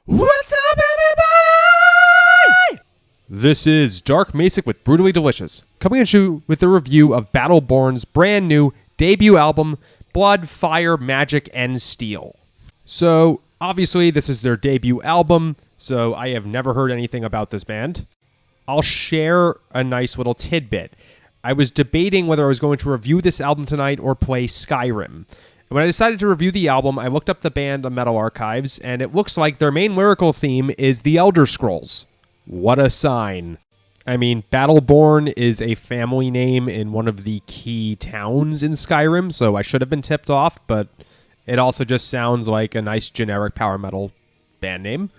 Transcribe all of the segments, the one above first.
What's up, everybody? This is Dark Macek with Brutally Delicious, coming at you with a review of Battleborn's brand new debut album, Blood, Fire, Magic, and Steel. So, obviously, this is their debut album, so I have never heard anything about this band. I'll share a nice little tidbit. I was debating whether I was going to review this album tonight or play Skyrim. And when I decided to review the album, I looked up the band on Metal Archives, and it looks like their main lyrical theme is the Elder Scrolls. What a sign. I mean, Battleborn is a family name in one of the key towns in Skyrim, so I should have been tipped off, but it also just sounds like a nice generic power metal band name.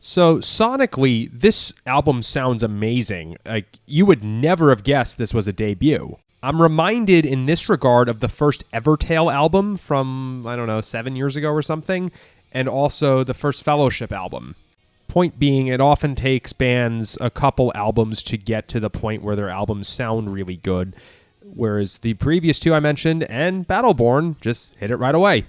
So, sonically, this album sounds amazing. Like, you would never have guessed this was a debut. I'm reminded in this regard of the first Evertale album from, 7 years ago or something, and also the first Fellowship album. Point being, it often takes bands a couple albums to get to the point where their albums sound really good, whereas the previous two I mentioned and Battleborn just hit it right away.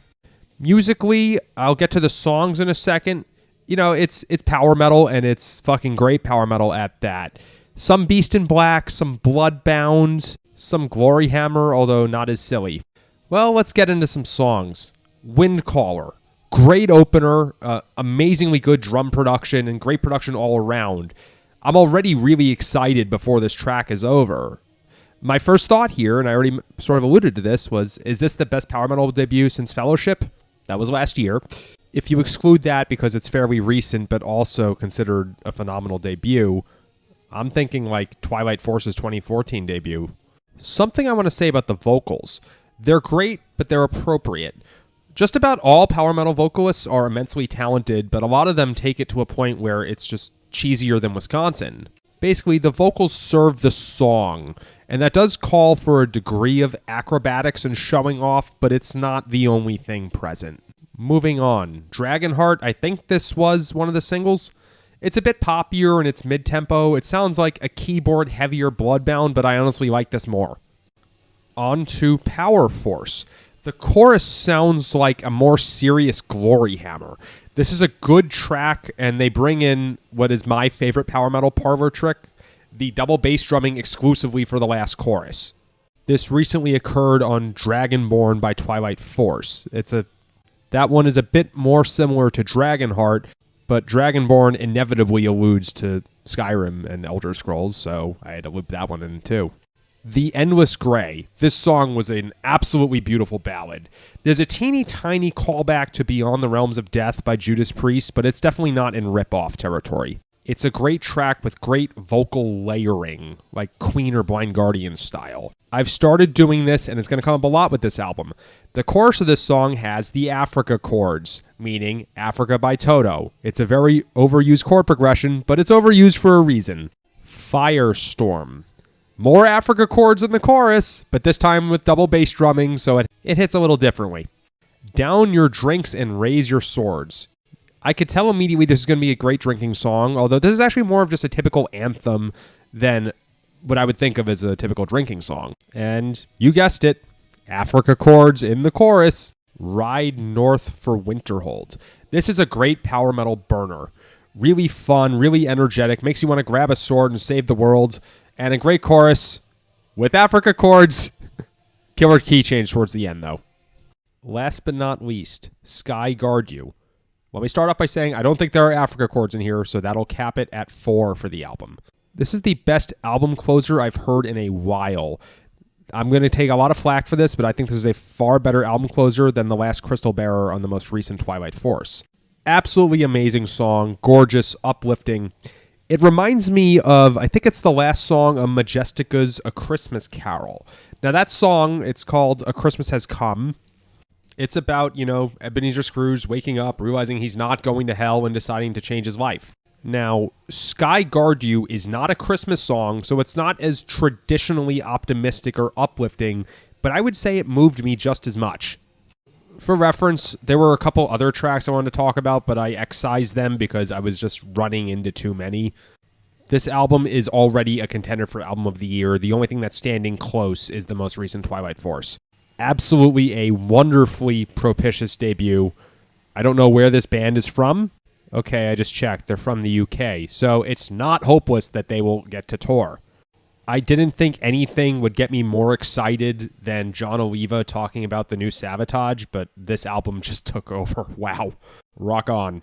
Musically, I'll get to the songs in a second. You know, it's power metal, and it's fucking great power metal at that. Some Beast in Black, some Bloodbound, some Glory Hammer, although not as silly. Well, let's get into some songs. Windcaller. Great opener, amazingly good drum production, and great production all around. I'm already really excited before this track is over. My first thought here, and I already sort of alluded to this, was, is this the best power metal debut since Fellowship? That was last year. If you exclude that because it's fairly recent, but also considered a phenomenal debut, I'm thinking like Twilight Force's 2014 debut. Something I want to say about the vocals. They're great, but they're appropriate. Just about all power metal vocalists are immensely talented, but a lot of them take it to a point where it's just cheesier than Wisconsin. Basically, the vocals serve the song, and that does call for a degree of acrobatics and showing off, but it's not the only thing present. Moving on. Dragonheart, I think this was one of the singles. It's a bit poppier and it's mid-tempo. It sounds like a keyboard-heavier Bloodbound, but I honestly like this more. On to Power Force. The chorus sounds like a more serious Glory Hammer. This is a good track, and they bring in what is my favorite power metal parlor trick, the double bass drumming exclusively for the last chorus. This recently occurred on Dragonborn by Twilight Force. That one is a bit more similar to Dragonheart, but Dragonborn inevitably alludes to Skyrim and Elder Scrolls, so I had to loop that one in too. The Endless Grey. This song was an absolutely beautiful ballad. There's a teeny tiny callback to Beyond the Realms of Death by Judas Priest, but it's definitely not in rip-off territory. It's a great track with great vocal layering, like Queen or Blind Guardian style. I've started doing this, and it's going to come up a lot with this album. The chorus of this song has the Africa chords, meaning Africa by Toto. It's a very overused chord progression, but it's overused for a reason. Firestorm. More Africa chords in the chorus, but this time with double bass drumming, so it hits a little differently. Down your drinks and raise your swords. I could tell immediately this is going to be a great drinking song, although this is actually more of just a typical anthem than what I would think of as a typical drinking song. And you guessed it, Africa chords in the chorus. Ride North for Winterhold. This is a great power metal burner. Really fun, really energetic, makes you want to grab a sword and save the world. And a great chorus with Africa chords. Killer key change towards the end, though. Last but not least, Sky Guard You. Let me start off by saying I don't think there are Africa chords in here, so that'll cap it at 4 for the album. This is the best album closer I've heard in a while. I'm going to take a lot of flack for this, but I think this is a far better album closer than The Last Crystal Bearer on the most recent Twilight Force. Absolutely amazing song, gorgeous, uplifting. It reminds me of, I think it's the last song of Majestica's A Christmas Carol. Now that song, it's called A Christmas Has Come. It's about, Ebenezer Scrooge waking up, realizing he's not going to hell and deciding to change his life. Now, Sky Guard You is not a Christmas song, so it's not as traditionally optimistic or uplifting, but I would say it moved me just as much. For reference, there were a couple other tracks I wanted to talk about, but I excised them because I was just running into too many. This album is already a contender for Album of the Year. The only thing that's standing close is the most recent Twilight Force. Absolutely a wonderfully propitious debut. I don't know where this band is from. Okay, I just checked. They're from the UK. So it's not hopeless that they will get to tour. I didn't think anything would get me more excited than John Oliva talking about the new Savatage, but this album just took over. Wow. Rock on.